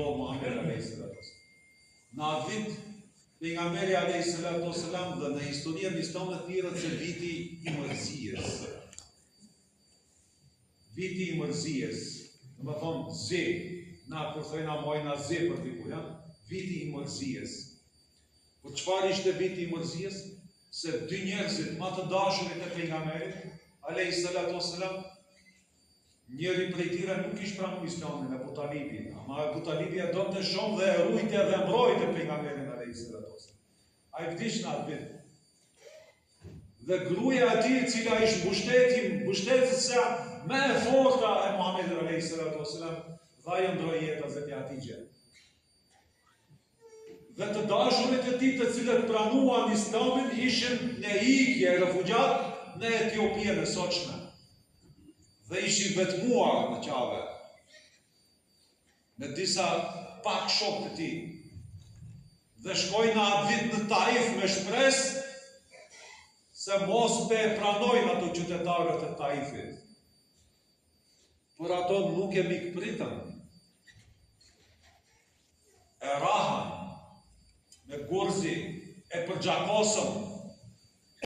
Muhammed a.s. Në atë vit, pejgamberi a.s. dhe në historia islamit thirrët se viti i mërzijës. Viti i mërzijës, do të thonë ze, na kur thojna mojna ze për diku, ja? Viti i mërzijës. Por çfarë ishte viti i mërzijës? Se dy njerëzit më të dashurit e pejgamberit a.s. Njëri prej tyre nuk ishte pranuar Islamin, Abu Talibi, ama Abu Talibi e donte shumë dhe e ruajte dhe mbrojte pejgamberin a.s. Ai vdiq në atë vit. Dhe gruaja e tij, e cila ishte mbështetësja më e forta e Muhamedit a.s. dha i ndroi jetën e atij. Dhe të dashurit e tij, të cilët pranuan Islamin, ishin në ikje, refugjat në Etiopinë e sotshme. Dhe ishin vetmuar në qave, me disa pak shokë të tij. Dhe shkojnë atë vit në Taif me shpresë se mos pe pranojnë ato qytetarët e Taifit. Por ato nuk e mikpritën. E rahan me gurzi, e përgjakosën